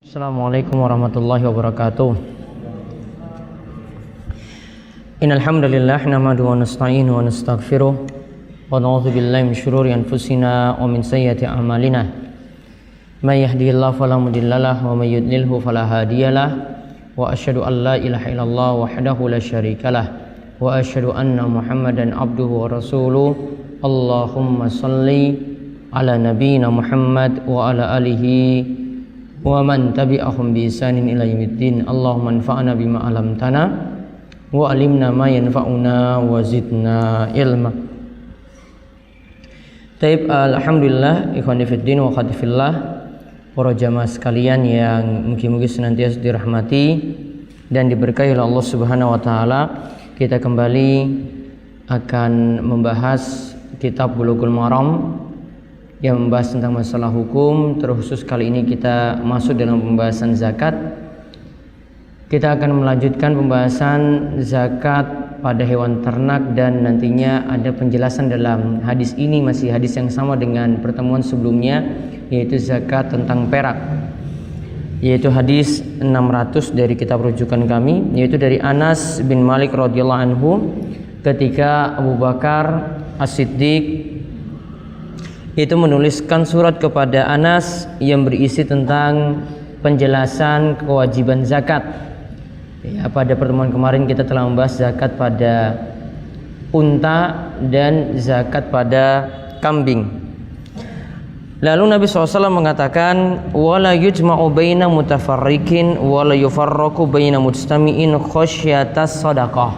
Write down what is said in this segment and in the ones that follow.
Assalamualaikum warahmatullahi wabarakatuh. Innal hamdalillah nahmaduhu wa nasta'inuhu wa nastaghfiruh wa na'udzu billahi min syururi anfusina wa min sayyiati a'malina. May yahdihillahu fala mudhillalah wa may yudlilhu fala hadiyalah. Wa asyhadu an la ilaha illallah wahdahu la syarikalah wa asyhadu anna Muhammadan abduhu wa rasuluh. Allahumma shalli ala nabiyyina Muhammad wa ala alihi wa man tabi'ahum bi ihsanin ila yaumiddin. Allahumma anfa'na bima 'allamtana wa 'allimna ma yanfa'una wa zidna ilma. Taib, alhamdulillah ikhwani fiddin wa akhwati fillah, para jamaah sekalian yang mungkin senantiasa dirahmati dan diberkahi oleh Allah Subhanahu wa taala. Kita kembali akan membahas kitab Bulughul Maram yang membahas tentang masalah hukum. Terkhusus kali ini kita masuk dalam pembahasan zakat. Kita akan melanjutkan pembahasan zakat pada hewan ternak dan nantinya ada penjelasan dalam hadis ini, masih hadis yang sama dengan pertemuan sebelumnya, yaitu zakat tentang perak, yaitu hadis 600 dari kitab rujukan kami, yaitu dari Anas bin Malik radhiyallahu anhu ketika Abu Bakar As-Siddiq itu menuliskan surat kepada Anas yang berisi tentang penjelasan kewajiban zakat. Ya, pada pertemuan kemarin kita telah membahas zakat pada unta dan zakat pada kambing. Lalu Nabi SAW mengatakan, wala yujma'u baina mutafarriqin wala yufarraqu baina mujtami'in khasyatas shadaqah.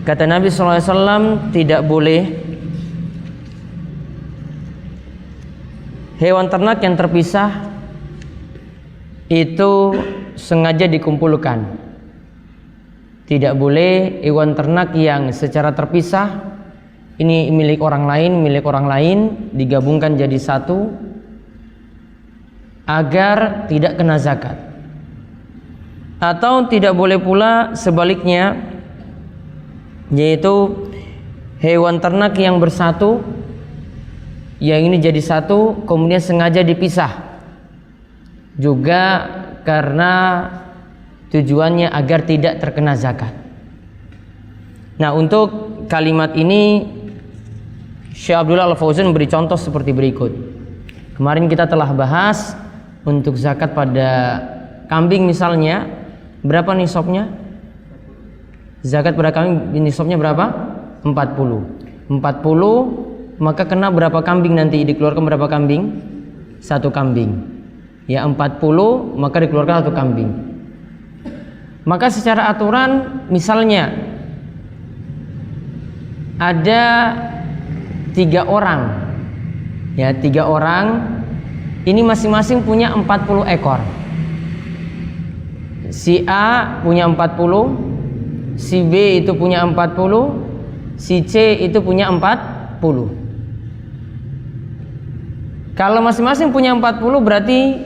Kata Nabi SAW, tidak boleh hewan ternak yang terpisah itu sengaja dikumpulkan. Tidak boleh hewan ternak yang secara terpisah, ini milik orang lain digabungkan jadi satu agar tidak kena zakat. Atau tidak boleh pula sebaliknya, yaitu hewan ternak yang bersatu, yang ini jadi satu kemudian sengaja dipisah, juga karena tujuannya agar tidak terkena zakat. Nah, untuk kalimat ini Syekh Abdullah Al-Fauzan beri contoh seperti berikut. Kemarin kita telah bahas untuk zakat pada kambing misalnya, berapa nisabnya? Zakat pada kambing nisabnya berapa? 40, maka kena berapa kambing nanti? Dikeluarkan berapa kambing? Satu kambing. Ya, 40 maka dikeluarkan satu kambing. Maka secara aturan misalnya ada 3 orang. Ya, 3 orang ini masing-masing punya 40 ekor. Si A punya 40, si B itu punya 40, si C itu punya 40. Kalau masing-masing punya 40 berarti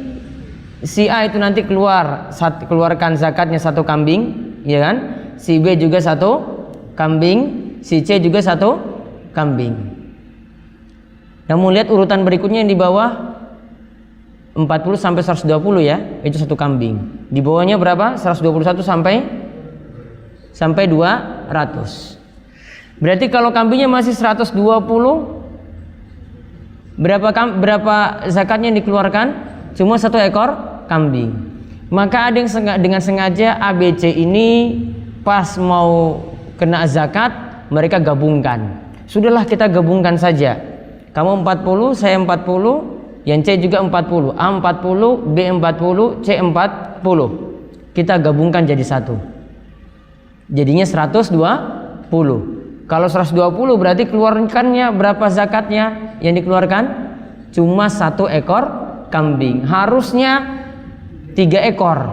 si A itu nanti keluarkan zakatnya satu kambing, ya kan? Si B juga satu kambing, si C juga satu kambing. Namun lihat urutan berikutnya yang di bawah 40 sampai 120 ya, itu satu kambing. Di bawahnya berapa? 121 sampai 200. Berarti kalau kambingnya masih 120, berapa zakatnya yang dikeluarkan? Cuma satu ekor kambing. Maka ada yang dengan sengaja ABC ini pas mau kena zakat mereka gabungkan. Sudahlah kita gabungkan saja. Kamu 40, saya 40, yang C juga 40, A 40, B 40, C 40. Kita gabungkan jadi satu. Jadinya 120. Kalau 120 berarti keluarkannya berapa zakatnya yang dikeluarkan? Cuma satu ekor kambing. Harusnya 3 ekor.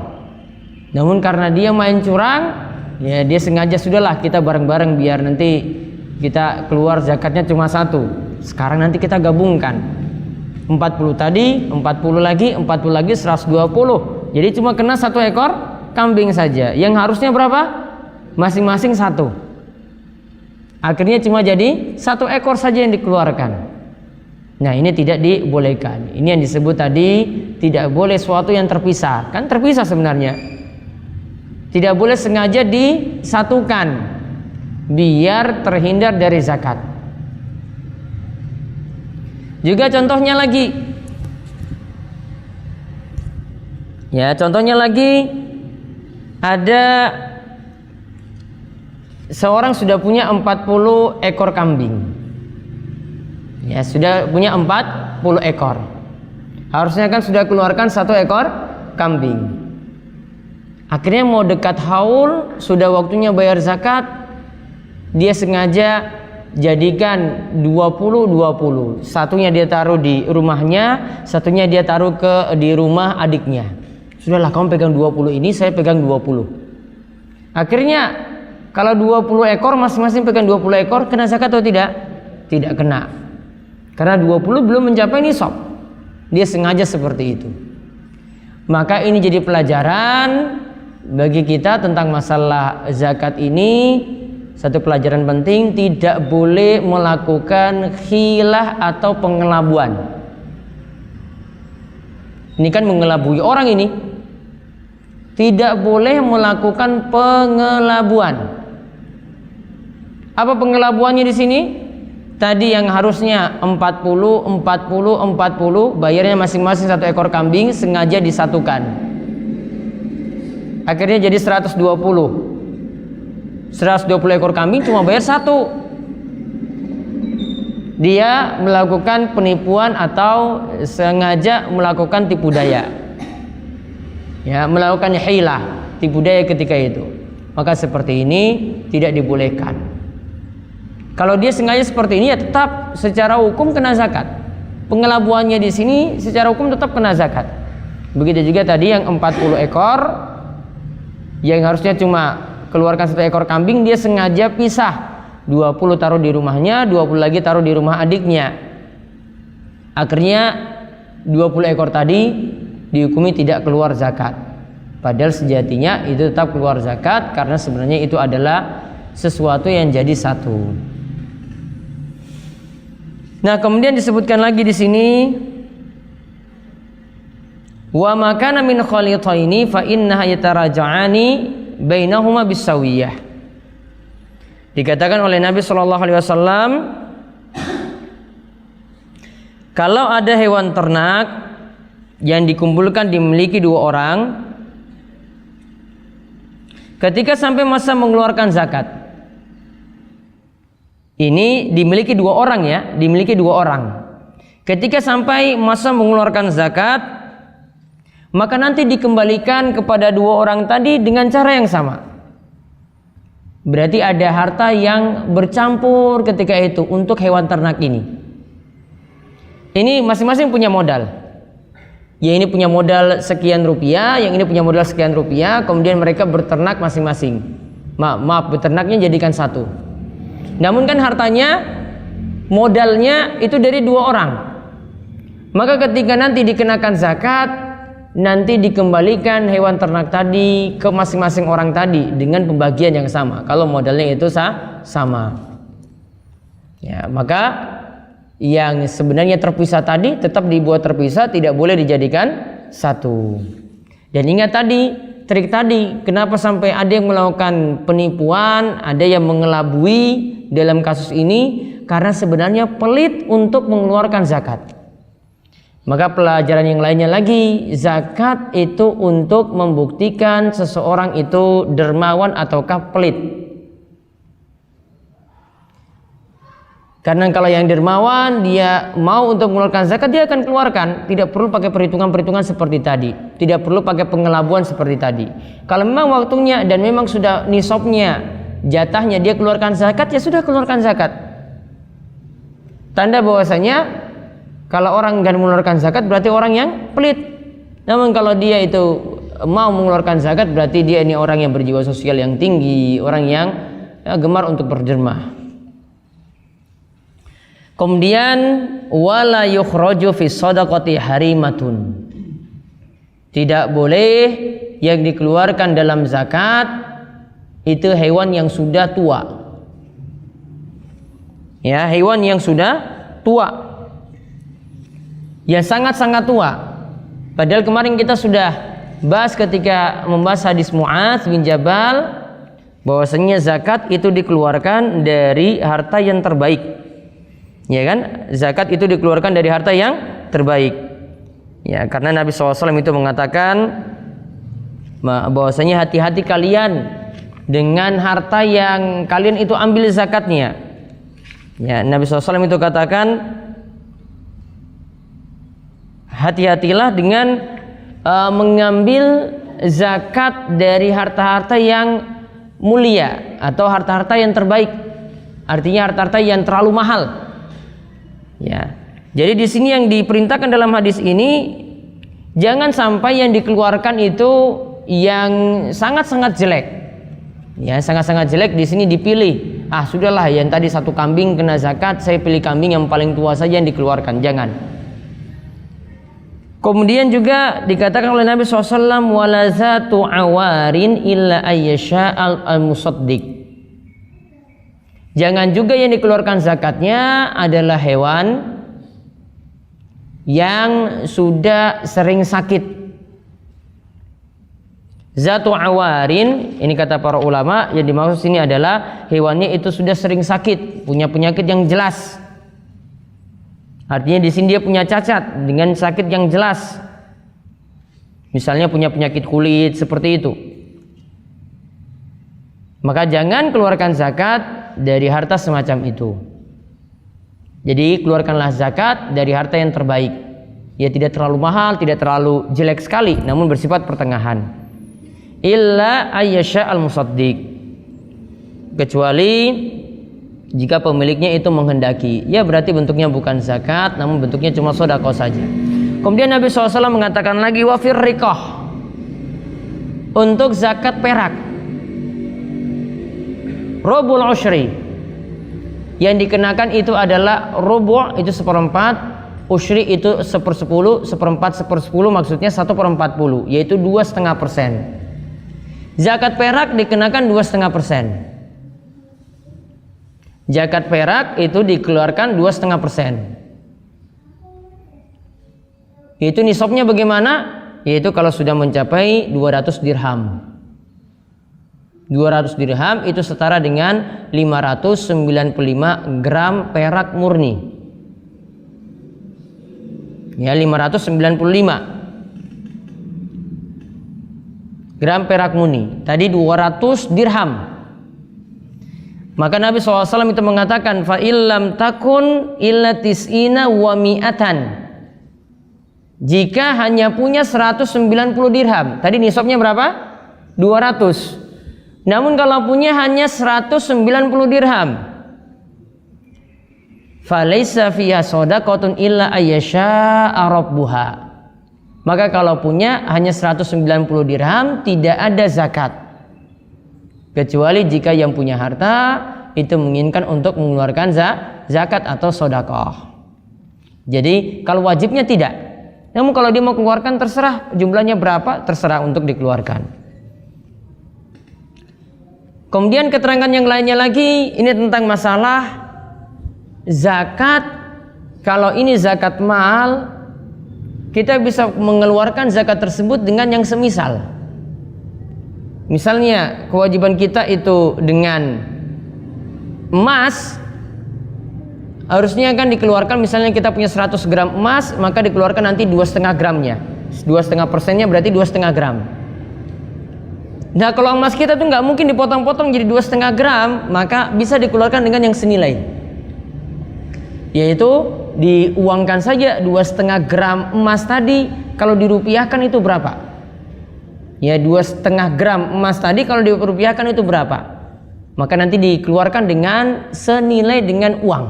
Namun karena dia main curang, ya dia sengaja sudahlah kita bareng-bareng biar nanti kita keluar zakatnya cuma satu. Sekarang nanti kita gabungkan. 40 tadi, 40 lagi, 120. Jadi cuma kena satu ekor kambing saja. Yang harusnya berapa? Masing-masing satu. Akhirnya cuma jadi 1 ekor saja yang dikeluarkan. Nah, ini tidak dibolehkan. Ini yang disebut tadi tidak boleh suatu yang terpisah. Kan terpisah sebenarnya. Tidak boleh sengaja disatukan biar terhindar dari zakat. Juga contohnya lagi. Ya, contohnya lagi ada seorang sudah punya 40 ekor kambing. Ya, sudah punya 40 ekor. Harusnya kan sudah keluarkan 1 ekor kambing. Akhirnya mau dekat haul, sudah waktunya bayar zakat. Dia sengaja jadikan 20-20. Satunya dia taruh di rumahnya, satunya dia taruh di rumah adiknya. Sudahlah, kamu pegang 20 ini, saya pegang 20. Akhirnya kalau 20 ekor masing-masing pegang 20 ekor, kena zakat atau tidak? Tidak kena. Karena 20 belum mencapai nisab. Dia sengaja seperti itu. Maka ini jadi pelajaran bagi kita tentang masalah zakat ini. Satu pelajaran penting, tidak boleh melakukan khilah atau pengelabuan. Ini kan mengelabui orang ini. Tidak boleh melakukan pengelabuan. Apa pengelabuannya di sini? Tadi yang harusnya 40, 40, 40, bayarnya masing-masing 1 ekor kambing, sengaja disatukan. Akhirnya jadi 120. 120 ekor kambing cuma bayar 1. Dia melakukan penipuan atau sengaja melakukan tipu daya. Ya, melakukan hilah, tipu daya ketika itu. Maka seperti ini tidak dibolehkan. Kalau dia sengaja seperti ini, ya tetap secara hukum kena zakat. Pengelabuannya di sini secara hukum tetap kena zakat. Begitu juga tadi yang 40 ekor, yang harusnya cuma keluarkan 1 ekor kambing, dia sengaja pisah. 20 taruh di rumahnya, 20 lagi taruh di rumah adiknya. Akhirnya 20 ekor tadi dihukumi tidak keluar zakat. Padahal sejatinya itu tetap keluar zakat, karena sebenarnya itu adalah sesuatu yang jadi satu. Nah, kemudian disebutkan lagi di sini, wa makana min khalitaini fa innaha yataraja'ani bainahuma bisawiyah. Dikatakan oleh Nabi sallallahu alaihi wasallam, kalau ada hewan ternak yang dikumpulkan dimiliki 2 orang, ketika sampai masa mengeluarkan zakat, ini dimiliki 2 orang ya, dimiliki 2 orang. Ketika sampai masa mengeluarkan zakat, maka nanti dikembalikan kepada 2 orang tadi dengan cara yang sama. Berarti ada harta yang bercampur ketika itu untuk hewan ternak ini. Ini masing-masing punya modal. Ya, ini punya modal sekian rupiah, yang ini punya modal sekian rupiah, kemudian mereka berternak masing-masing. Maaf, beternaknya jadikan 1. Namun kan hartanya, modalnya itu dari 2 orang. Maka ketika nanti dikenakan zakat, nanti dikembalikan hewan ternak tadi ke masing-masing orang tadi dengan pembagian yang sama. Kalau modalnya itu sama. Ya, maka yang sebenarnya terpisah tadi tetap dibuat terpisah, tidak boleh dijadikan satu. Dan ingat tadi, trik tadi, kenapa sampai ada yang melakukan penipuan, ada yang mengelabui dalam kasus ini, karena sebenarnya pelit untuk mengeluarkan zakat. Maka pelajaran yang lainnya lagi, zakat itu untuk membuktikan seseorang itu dermawan ataukah pelit. Karena kalau yang dermawan, dia mau untuk mengeluarkan zakat, dia akan keluarkan. Tidak perlu pakai perhitungan-perhitungan seperti tadi. Tidak perlu pakai pengelabuan seperti tadi. Kalau memang waktunya dan memang sudah nisabnya, jatahnya dia keluarkan zakat, ya sudah keluarkan zakat. Tanda bahwasanya kalau orang enggak mengeluarkan zakat berarti orang yang pelit. Namun kalau dia itu mau mengeluarkan zakat berarti dia ini orang yang berjiwa sosial yang tinggi, orang yang gemar untuk berderma. Kemudian wala yukhraju fi shadaqati harimatun. Tidak boleh yang dikeluarkan dalam zakat itu hewan yang sudah tua. Ya, hewan yang sudah tua. Ya, sangat-sangat tua. Padahal kemarin kita sudah bahas ketika membahas hadis Mu'adz bin Jabal bahwasanya zakat itu dikeluarkan dari harta yang terbaik. Ya kan? Zakat itu dikeluarkan dari harta yang terbaik. Ya, karena Nabi SAW itu mengatakan bahwasanya hati-hati kalian dengan harta yang kalian itu ambil zakatnya. Ya, Nabi SAW itu katakan hati-hatilah dengan mengambil zakat dari harta-harta yang mulia atau harta-harta yang terbaik. Artinya harta-harta yang terlalu mahal. Ya. Jadi di sini yang diperintahkan dalam hadis ini, jangan sampai yang dikeluarkan itu yang sangat-sangat jelek. Ya, sangat-sangat jelek di sini dipilih. Ah, sudahlah yang tadi 1 kambing kena zakat, saya pilih kambing yang paling tua saja yang dikeluarkan. Jangan. Kemudian juga dikatakan oleh Nabi SAW, wala zatu awarin illa ayyasha al-musaddiq. Jangan juga yang dikeluarkan zakatnya adalah hewan yang sudah sering sakit. Zatu awarin, ini kata para ulama, yang dimaksud sini adalah hewannya itu sudah sering sakit, punya penyakit yang jelas. Artinya di sini dia punya cacat dengan sakit yang jelas. Misalnya punya penyakit kulit seperti itu. Maka jangan keluarkan zakat dari harta semacam itu. Jadi keluarkanlah zakat dari harta yang terbaik. Ya, tidak terlalu mahal, tidak terlalu jelek sekali, namun bersifat pertengahan. Illa ayyasha al-musaddiq. Kecuali jika pemiliknya itu menghendaki, ya berarti bentuknya bukan zakat, namun bentuknya cuma sedekah saja. Kemudian Nabi SAW mengatakan lagi wafir riqah, untuk zakat perak, rubul ushri, yang dikenakan itu adalah rubu' itu 1/4, ushri itu 1/10, 1/4 1/10 maksudnya 1/40, yaitu 2,5%. Zakat perak dikenakan 2,5%. Zakat perak itu dikeluarkan 2,5%. Itu nisabnya bagaimana? Yaitu kalau sudah mencapai 200 dirham. 200 dirham itu setara dengan 595 gram perak murni. Ya, 595 gram perak murni. Tadi 200 dirham. Maka Nabi SAW itu mengatakan fa illam takun illa tis'ina wa mi'atan. Jika hanya punya 190 dirham. Tadi nisabnya berapa? 200. Namun kalau punya hanya 190 dirham, falaysa fiha shadaqatun illa ayyasha'a rabbuha. Maka kalau punya hanya 190 dirham, tidak ada zakat. Kecuali jika yang punya harta itu menginginkan untuk mengeluarkan zakat atau sedekah. Jadi kalau wajibnya tidak. Namun kalau dia mau keluarkan terserah jumlahnya berapa, terserah untuk dikeluarkan. Kemudian keterangan yang lainnya lagi, ini tentang masalah zakat. Kalau ini zakat mal, kita bisa mengeluarkan zakat tersebut dengan yang semisal. Misalnya kewajiban kita itu dengan emas, harusnya kan dikeluarkan, misalnya kita punya 100 gram emas, maka dikeluarkan nanti 2,5 gramnya. 2,5%-nya berarti 2,5 gram. Nah kalau emas kita tuh nggak mungkin dipotong-potong jadi 2,5 gram, maka bisa dikeluarkan dengan yang senilai, yaitu diuangkan saja 2,5 gram emas tadi. Kalau dirupiahkan itu berapa? Ya, 2,5 gram emas tadi kalau dirupiahkan itu berapa? Maka nanti dikeluarkan dengan senilai dengan uang.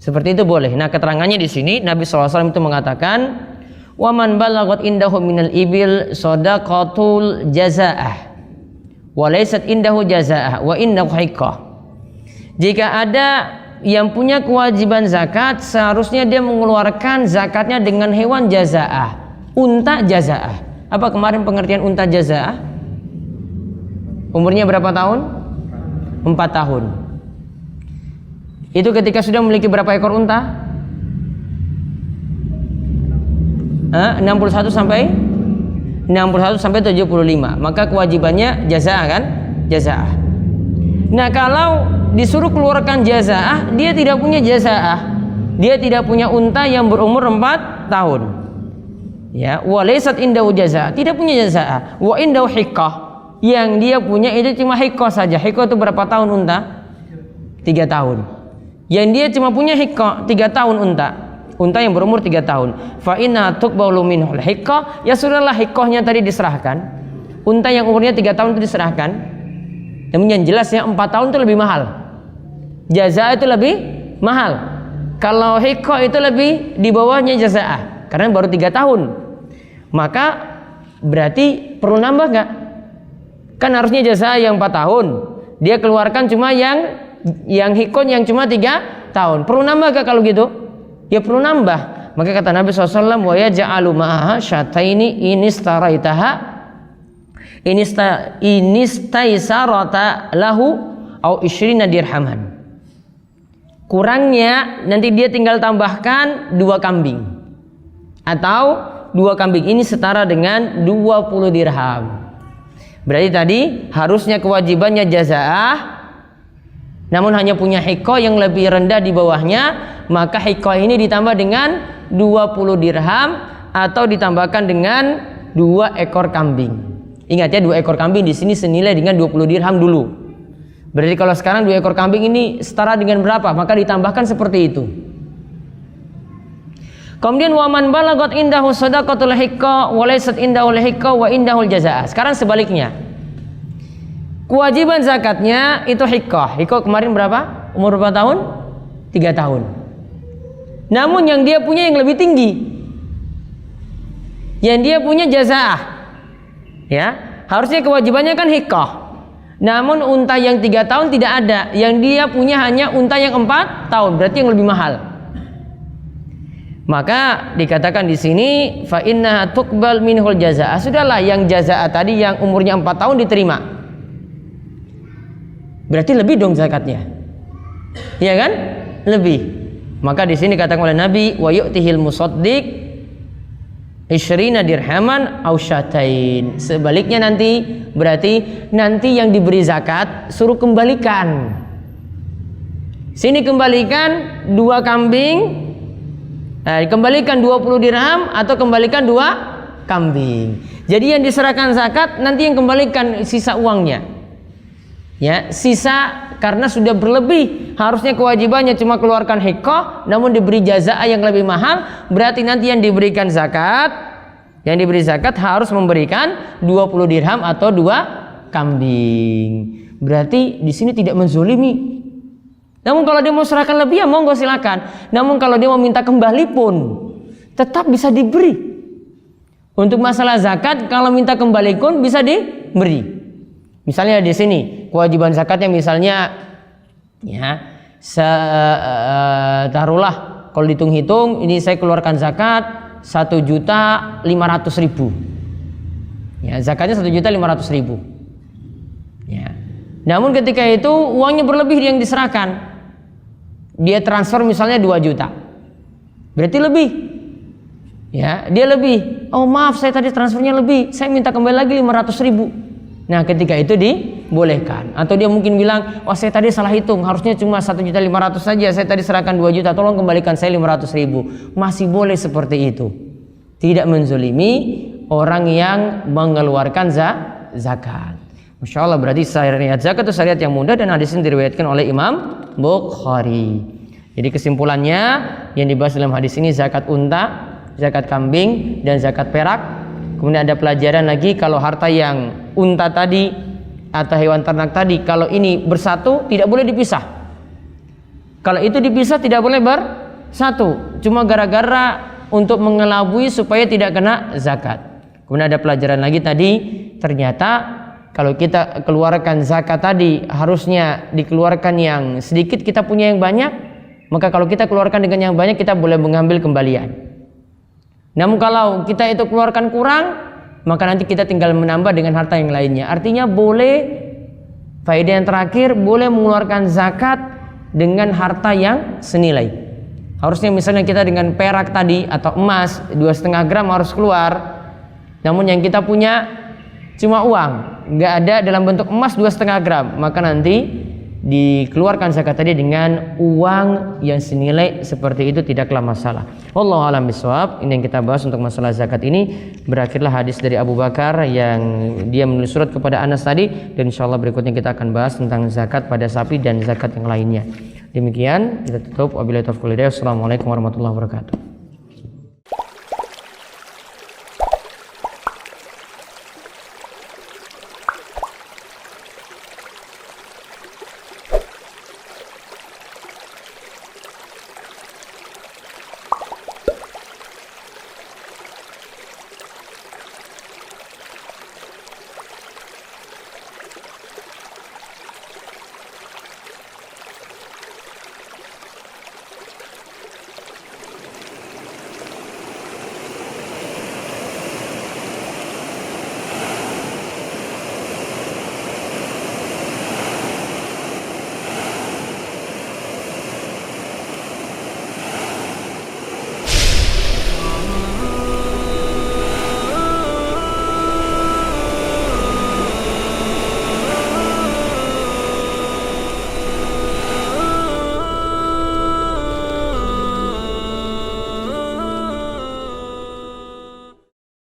Seperti itu boleh. Nah keterangannya di sini Nabi SAW itu mengatakan, wa man balagat indahu minal ibil shadaqatul jazaa'ah wa laysat indahu jazaa'ah wa indahu hiqqah. Jika ada yang punya kewajiban zakat, seharusnya dia mengeluarkan zakatnya dengan hewan jazaa'ah, unta jazaa'ah. Apa kemarin pengertian unta jazaa'ah? Umurnya berapa tahun? 4 tahun. Itu ketika sudah memiliki berapa ekor unta? 61 sampai 75. Maka kewajibannya jazaah kan? Jazaah. Nah, kalau disuruh keluarkan jazaah, dia tidak punya jazaah. Dia tidak punya unta yang berumur 4 tahun. Ya, walaysat indahu jazaah, tidak punya jazaah. Wa indahu hiqqah, yang dia punya itu cuma hiqqah saja. Hiqqah itu berapa tahun unta? 3 tahun. Yang dia cuma punya hiqqah 3 tahun unta yang berumur 3 tahun. Fa inna tuqbalu minhul hiqqah, ya sudahlah, hiqqahnya tadi diserahkan. Unta yang umurnya 3 tahun itu diserahkan. Namun yang jelas ya 4 tahun itu lebih mahal. Jazaah itu lebih mahal. Kalau hiqqah itu lebih di bawahnya jazaah, karena baru 3 tahun. Maka berarti perlu nambah nggak? Kan harusnya jazaah yang 4 tahun, dia keluarkan cuma yang hiqqah yang cuma 3 tahun. Perlu nambah nggak kalau gitu? Ya perlu nambah. Maka kata Nabi SAW, wa yaj'alu ma'aha syataini inistaraitaha inistaisarata lahu au 20 dirhaman. Kurangnya nanti dia tinggal tambahkan 2 kambing, atau 2 kambing ini setara dengan 20 dirham. Berarti tadi harusnya kewajibannya jazaah, namun hanya punya hiqqah yang lebih rendah di bawahnya, maka hiqqah ini ditambah dengan 20 dirham atau ditambahkan dengan 2 ekor kambing. Ingat ya, 2 ekor kambing di sini senilai dengan 20 dirham dulu. Berarti kalau sekarang 2 ekor kambing ini setara dengan berapa? Maka ditambahkan seperti itu. Kemudian waman balagot indahu shadaqatul hiqqah wa laysat indahu hiqqah wa indahul jazaah. Sekarang sebaliknya. Kewajiban zakatnya itu hiqqah. Hiqqah kemarin berapa? Umur berapa tahun? 3 tahun. Namun yang dia punya yang lebih tinggi. Yang dia punya jazaah. Ya, harusnya kewajibannya kan hiqqah. Namun unta yang 3 tahun tidak ada, yang dia punya hanya unta yang 4 tahun, berarti yang lebih mahal. Maka dikatakan di sini fa inna tuqbal minhul jazaah. Sudahlah, yang jazaah tadi yang umurnya 4 tahun diterima. Berarti lebih dong zakatnya. Iya kan? Lebih. Maka di sini katakan oleh Nabi, wa yu'tihil musaddiq 20 dirhaman au syatain. Sebaliknya nanti, berarti nanti yang diberi zakat suruh kembalikan. Sini kembalikan 2 kambing, kembalikan 20 dirham atau kembalikan 2 kambing. Jadi yang diserahkan zakat nanti yang kembalikan sisa uangnya. Ya, sisa karena sudah berlebih, harusnya kewajibannya cuma keluarkan hiqqah, namun diberi jazaah yang lebih mahal. Berarti nanti yang diberikan zakat, yang diberi zakat harus memberikan 20 dirham atau 2 kambing. Berarti di sini tidak menzolimi. Namun kalau dia mau serahkan lebih, ya monggo silakan. Namun kalau dia mau minta kembali pun tetap bisa diberi. Untuk masalah zakat, kalau minta kembali pun bisa diberi. Misalnya di sini kewajiban zakatnya misalnya ya taruhlah kalau dihitung ini saya keluarkan zakat 1.500.000. Ya, zakatnya 1.500.000. Ya. Namun ketika itu uangnya berlebih yang diserahkan. Dia transfer misalnya 2 juta. Berarti lebih. Ya, dia lebih. Oh, maaf saya tadi transfernya lebih. Saya minta kembali lagi 500.000. Nah, ketika itu dibolehkan. Atau dia mungkin bilang, "Oh, saya tadi salah hitung, harusnya cuma 1.500.000 saja. Saya tadi serahkan 2 juta, tolong kembalikan saya 500.000." Masih boleh seperti itu. Tidak menzolimi orang yang mengeluarkan zakat. Masya Allah, berarti syariat zakat itu syariat yang mudah dan hadis ini diriwayatkan oleh Imam Bukhari. Jadi kesimpulannya yang dibahas dalam hadis ini zakat unta, zakat kambing, dan zakat perak. Kemudian ada pelajaran lagi kalau harta yang unta tadi atau hewan ternak tadi, kalau ini bersatu tidak boleh dipisah. Kalau itu dipisah tidak boleh bersatu. Cuma gara-gara untuk mengelabui supaya tidak kena zakat. Kemudian ada pelajaran lagi tadi, ternyata kalau kita keluarkan zakat tadi harusnya dikeluarkan yang sedikit, kita punya yang banyak. Maka kalau kita keluarkan dengan yang banyak, kita boleh mengambil kembalian. Namun kalau kita itu keluarkan kurang, maka nanti kita tinggal menambah dengan harta yang lainnya. Artinya boleh, faedah yang terakhir, boleh mengeluarkan zakat dengan harta yang senilai. Harusnya misalnya kita dengan perak tadi atau emas 2,5 gram harus keluar, namun yang kita punya cuma uang, nggak ada dalam bentuk emas 2,5 gram, maka nanti dikeluarkan zakat tadi dengan uang yang senilai seperti itu, tidaklah masalah. Wallahu a'lam bishawab. Ini yang kita bahas untuk masalah zakat ini. Berakhirlah hadis dari Abu Bakar yang dia menulis surat kepada Anas tadi, dan insyaallah berikutnya kita akan bahas tentang zakat pada sapi dan zakat yang lainnya. Demikian kita tutup. Wabillahi taufiq wal hidayah. Assalamualaikum warahmatullahi wabarakatuh.